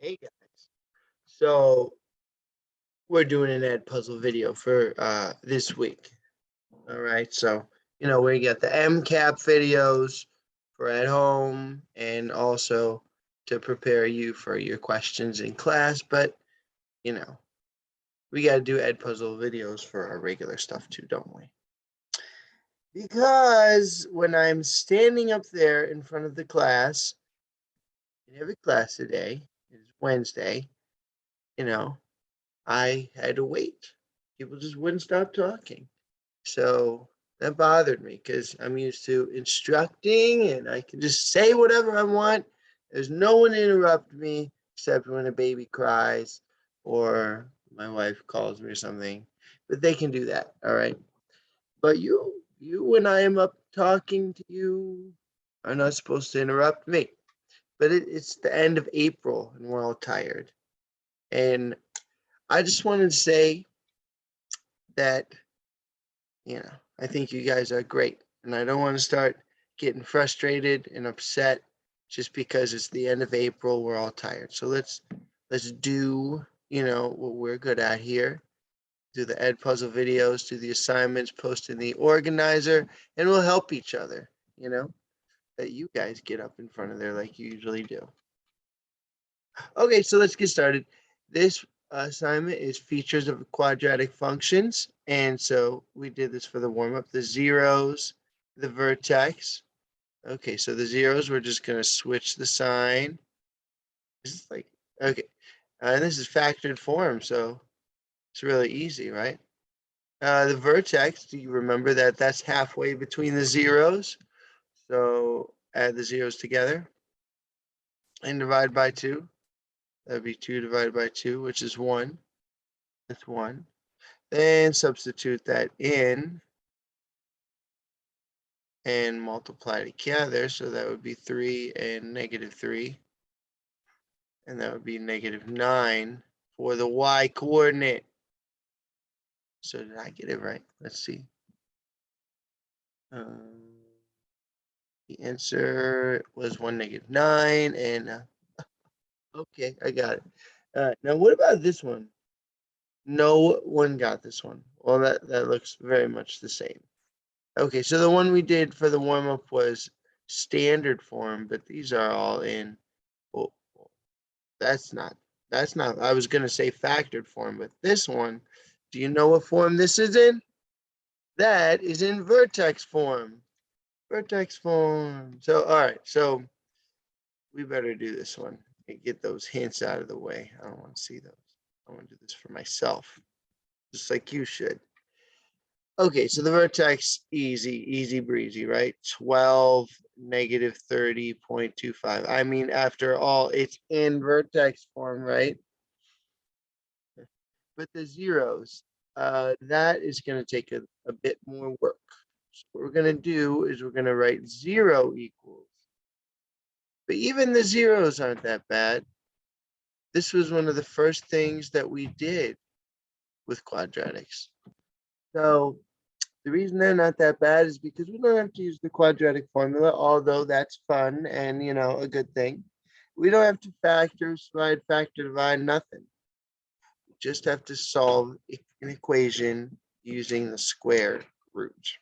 Hey guys, so we're doing an ed puzzle video for this week. All right, so we got the MCAP videos for at home and also to prepare you for your questions in class. But we got to do ed puzzle videos for our regular stuff too, don't we? Because when I'm standing up there in front of the class, in every class today is Wednesday, I had to wait. People just wouldn't stop talking. So that bothered me because I'm used to instructing and I can just say whatever I want. There's no one to interrupt me except when a baby cries or my wife calls me or something. But they can do that, all right? But you when I am up talking to you are not supposed to interrupt me. But it's the end of April and we're all tired. And I just wanted to say that, I think you guys are great. And I don't want to start getting frustrated and upset just because it's the end of April. We're all tired. So let's do, what we're good at here. Do the ed puzzle videos, do the assignments, post in the organizer, and we'll help each other, that you guys get up in front of there like you usually do. Okay, so let's get started. This assignment is features of quadratic functions. And so we did this for the warm-up, the zeros, the vertex. Okay, so the zeros, we're just going to switch the sign. This is like, okay. And this is factored form, so it's really easy, right? The vertex, do you remember that that's halfway between the zeros? So add the zeros together and divide by 2. That would be 2 divided by 2, which is 1. That's 1. Then substitute that in and multiply together. So that would be 3 and negative 3. And that would be negative 9 for the y coordinate. So did I get it right? Let's see. The answer was 1, negative 9. And okay, I got it. Now what about this one? No one got this one. Well, that looks very much the same. Okay, so the one we did for the warm-up was standard form, but these are all in, well, that's not, I was going to say factored form, but this one, do you know what form this is in? That is in vertex form. Vertex form. So, all right, so we better do this one and get those hints out of the way. I don't want to see those. I want to do this for myself, just like you should. Okay, so the vertex, easy breezy, right? 12, negative 30.25. I mean, after all, it's in vertex form, right? But the zeros, that is going to take a bit more work. So what we're going to do is we're going to write 0 equals. But even the zeros aren't that bad. This was one of the first things that we did with quadratics. So the reason they're not that bad is because we don't have to use the quadratic formula, although that's fun and, a good thing. We don't have to factor, slide, factor, divide, nothing. We just have to solve an equation using the square root.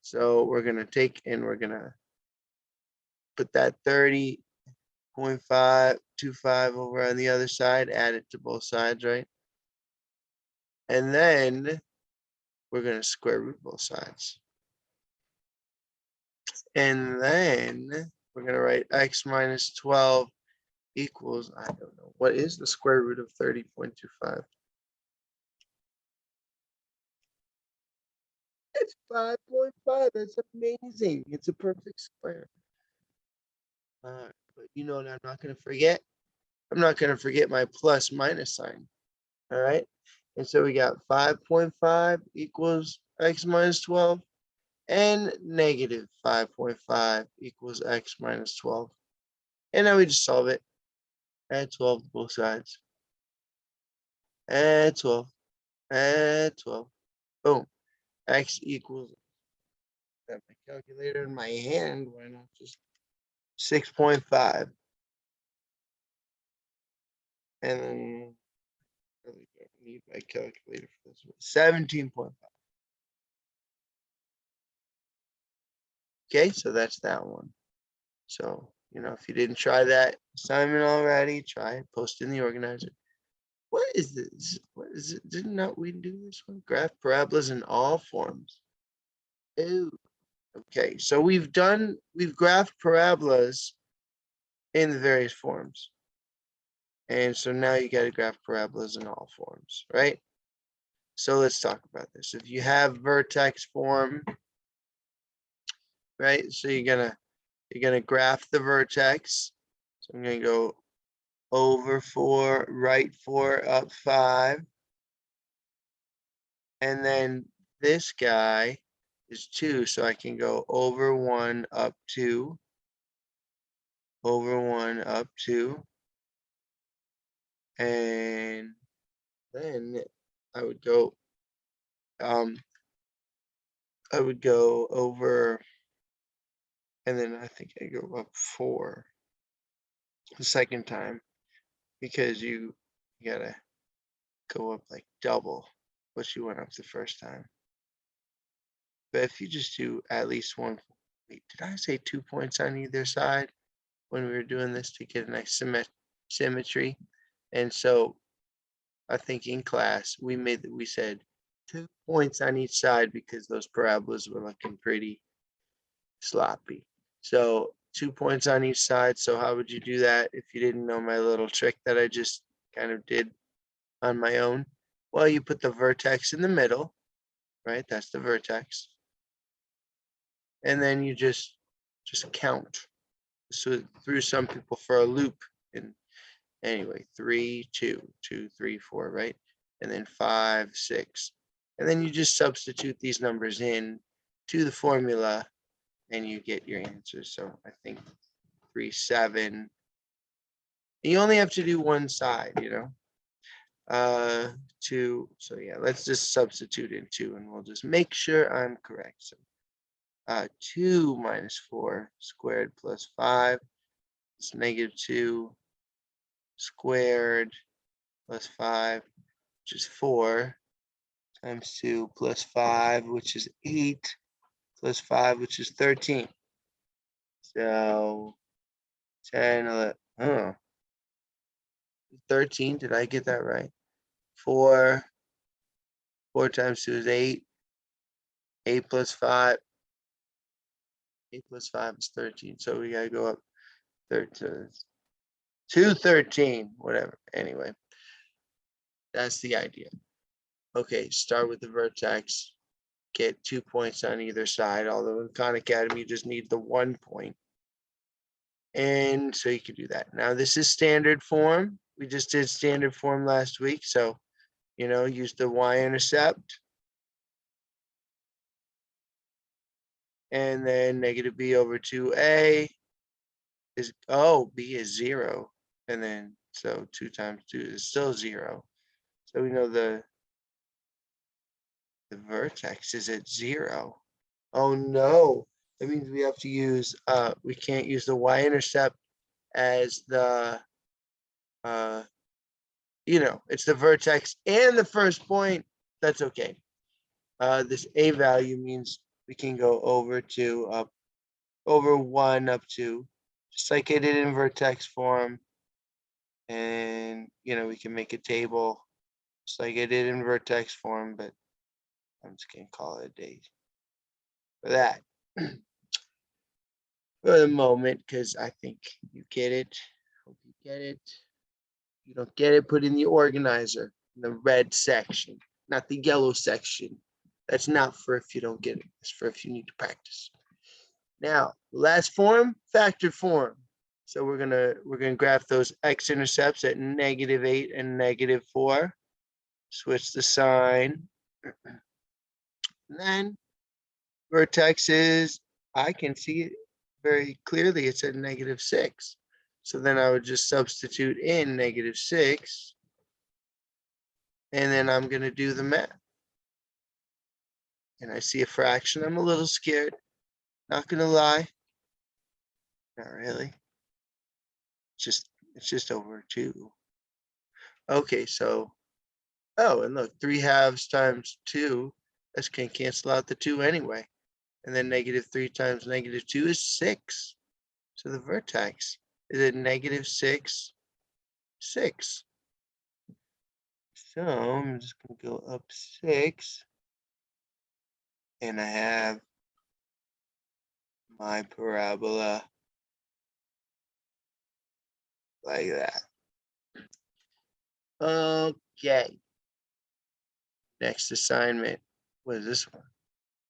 So we're going to take and we're going to put that 30.525 over on the other side, add it to both sides, right? And then we're going to square root both sides. And then we're going to write x minus 12 equals, I don't know, what is the square root of 30.25? It's 5.5. That's amazing. It's a perfect square. But you know what I'm not going to forget? I'm not going to forget my plus minus sign. All right. And so we got 5.5 equals x minus 12. And negative 5.5 equals x minus 12. And now we just solve it. Add 12 to both sides. Add 12. Add 12. Boom. X equals, got my calculator in my hand. Why not just 6.5? And then I really don't need my calculator for this one. 17.5. Okay, so that's that one. So, if you didn't try that assignment already, try it, post in the organizer. What is this? What is it? Didn't not we do this one? Graph parabolas in all forms. Oh, okay. So we've graphed parabolas in the various forms. And so now you got to graph parabolas in all forms, right? So let's talk about this. If you have vertex form, right? So you're gonna graph the vertex. So I'm gonna go over 4, right 4, up 5. And then this guy is 2, so I can go over 1, up 2, over 1, up 2. And then I would go over, and then I think I go up 4 the second time, because you gotta go up like double what you went up the first time. But if you just do at least one, wait, did I say 2 points on either side when we were doing this to get a nice symmetry? And so I think in class we said 2 points on each side because those parabolas were looking pretty sloppy. So 2 points on each side. So how would you do that if you didn't know my little trick that I just kind of did on my own? Well, you put the vertex in the middle, right? That's the vertex. And then you just count. So threw some people for a loop. And anyway, 3, 2, 2, 3, 4, right? And then 5, 6. And then you just substitute these numbers in to the formula and you get your answer. So I think 3, 7. You only have to do one side, 2. So yeah, let's just substitute in 2 and we'll just make sure I'm correct. So 2 minus 4 squared plus 5 is -2 squared plus 5, which is 4, times 2 plus 5, which is 8, plus 5, which is 13. So 10, 11, oh, 13, did I get that right? 4 times 2 is 8. 8 plus 5. 8 plus 5 is 13. So we gotta go up 13 to 13, whatever. Anyway, that's the idea. Okay, start with the vertex. Get 2 points on either side, although in Khan Academy you just need the 1 point. And so you can do that. Now this is standard form. We just did standard form last week. So, use the y-intercept. And then negative b over 2a is, b is 0. And then, so 2 times 2 is still 0. So we know the vertex is at 0. Oh no, that means we have to use, we can't use the y-intercept as the, it's the vertex and the first point. That's okay. This a value means we can go over 2, up, over 1, up 2, just like I did in vertex form. And, we can make a table just like I did in vertex form, but I'm just going to call it a day for that for the moment, because I think you get it. Hope you get it. If you don't get it, put in the organizer, in the red section, not the yellow section. That's not for if you don't get it. It's for if you need to practice. Now, last form, factored form. So we're gonna graph those x-intercepts at -8 and -4. Switch the sign. And then vertexes, I can see it very clearly. It's at -6. So then I would just substitute in -6. And then I'm going to do the math. And I see a fraction. I'm a little scared. Not going to lie. Not really. It's just over 2. Okay, so, oh, and look, 3/2 times 2, that's can cancel out the 2 anyway. And then -3 times -2 is 6. So the vertex is at -6, 6. So I'm just going to go up 6. And I have my parabola like that. Okay. Next assignment. What is this one?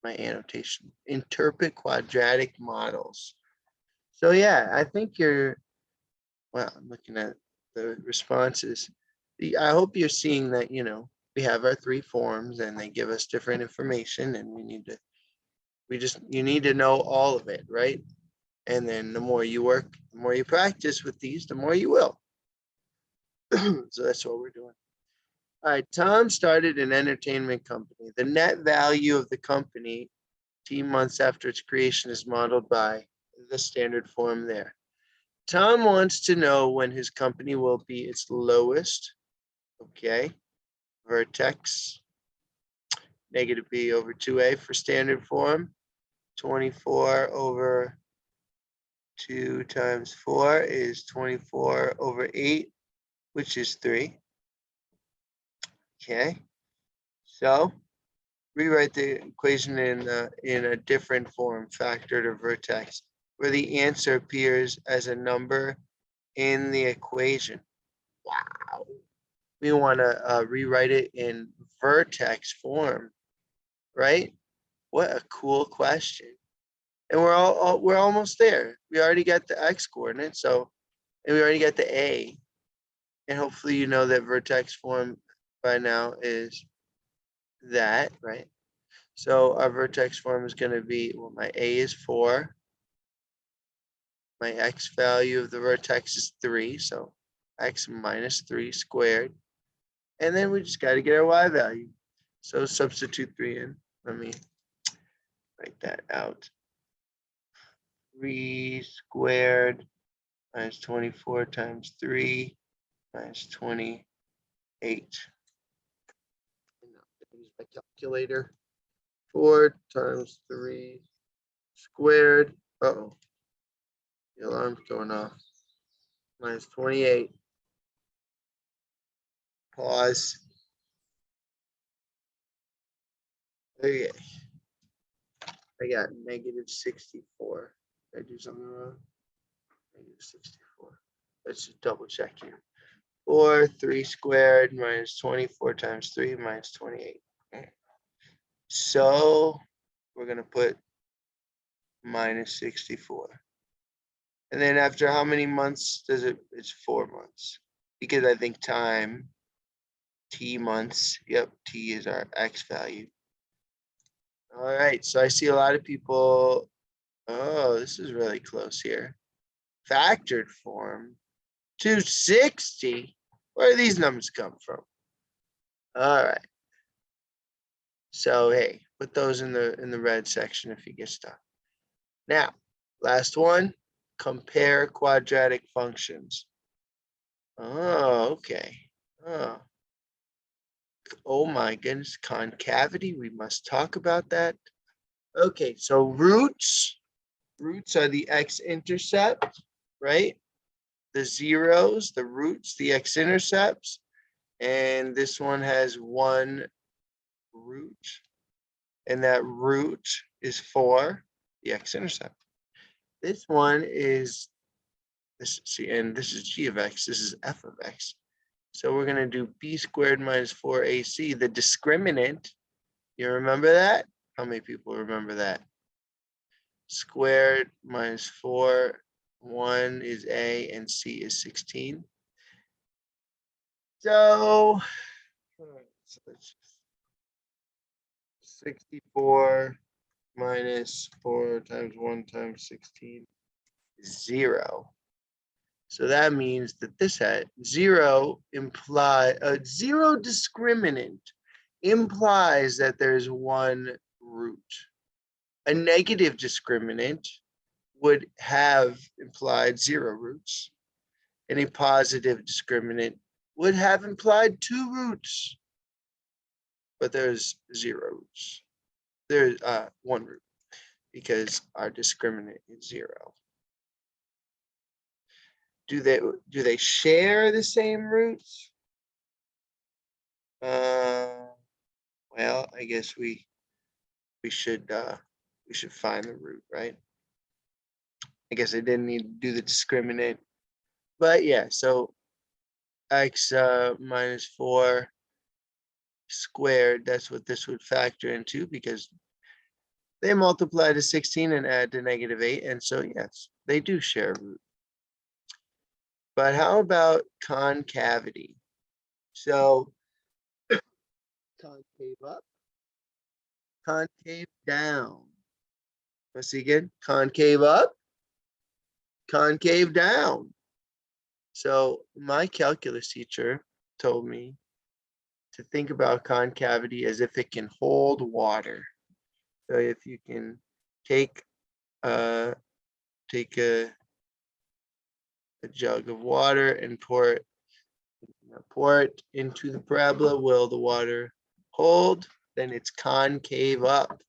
My annotation. Interpret quadratic models. So yeah, I think you're, well, I'm looking at the responses. I hope you're seeing that, we have our 3 forms and they give us different information and you need to know all of it, right? And then the more you work, the more you practice with these, the more you will. So that's what we're doing. All right, Tom started an entertainment company. The net value of the company 18 months after its creation is modeled by the standard form there. Tom wants to know when his company will be its lowest. Okay, vertex, negative b over 2a for standard form. 24 over 2 times 4 is 24 over 8, which is 3. Okay, so rewrite the equation in a different form, factor to vertex, where the answer appears as a number in the equation. Wow. We want to rewrite it in vertex form, right? What a cool question. And we're almost there. We already got the x coordinate, and we already got the a. And hopefully you know that vertex form by now is that, right? So our vertex form is going to be, well, my a is 4. My x value of the vertex is 3. So x minus 3 squared. And then we just got to get our y value. So substitute 3 in. Let me write that out. 3 squared minus 24 times 3 minus 28. Use my calculator. 4 times 3 squared. Uh-oh. The alarm's going off. Minus 28. Pause. Okay. I got -64. Did I do something wrong? -64. Let's just double check here. 4, 3 squared minus 24 times 3 minus 28. Okay. So we're going to put minus 64. And then after how many months does it? It's 4 months. Because I think time, t months, yep, t is our x value. All right, so I see a lot of people, oh, this is really close here. Factored form, 260. Where do these numbers come from? All right. So hey, put those in the red section if you get stuck. Now, last one, compare quadratic functions. Oh, okay. Oh my goodness, concavity, we must talk about that. Okay, so roots are the x-intercept, right? The zeros, the roots, the x-intercepts, and this one has 1 root, and that root is 4, the x-intercept. This one is this, see, and this is g of x, this is f of x. So we're going to do b squared minus 4ac, the discriminant. You remember that? How many people remember that? Squared minus 4, 1 is a, and c is 16. So 64 minus 4 times 1 times 16 is 0. So that means that this had 0 imply a 0 discriminant implies that there's 1 root. A negative discriminant would have implied 0 roots, and a positive discriminant would have implied 2 roots, but there's 0 roots. There's 1 root because our discriminant is 0. Do they share the same roots? Well, I guess we should find the root, right? I guess I didn't need to do the discriminant, but yeah. So x minus 4 squared. That's what this would factor into because they multiply to 16 and add to -8, and so yes, they do share a root. But how about concavity? So concave up, concave down. Let's see again. Concave up, concave down. So my calculus teacher told me to think about concavity as if it can hold water. So if you can take a jug of water and pour it into the parabola, will the water hold? Then it's concave up.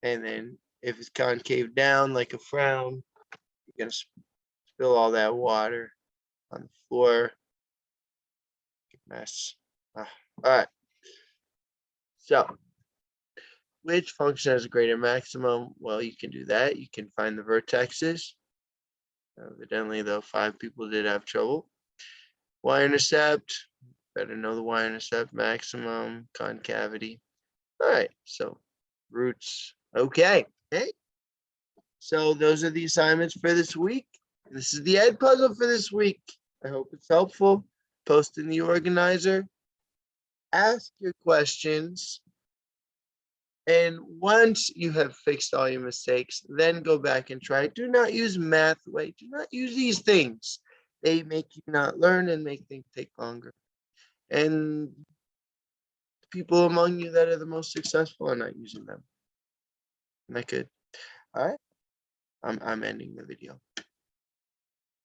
And then if it's concave down like a frown, you're going to spill all that water on the floor. Mess. All right. So which function has a greater maximum? Well, you can do that. You can find the vertexes. Evidently, though, 5 people did have trouble. Y-intercept, better know the y-intercept, maximum, concavity. All right, so roots. Okay. So those are the assignments for this week. This is the Ed puzzle for this week. I hope it's helpful. Post in the organizer. Ask your questions. And once you have fixed all your mistakes, then go back and try. Do not use math way. Do not use these things. They make you not learn and make things take longer. And people among you that are the most successful are not using them. Isn't that good? All right. I'm ending the video.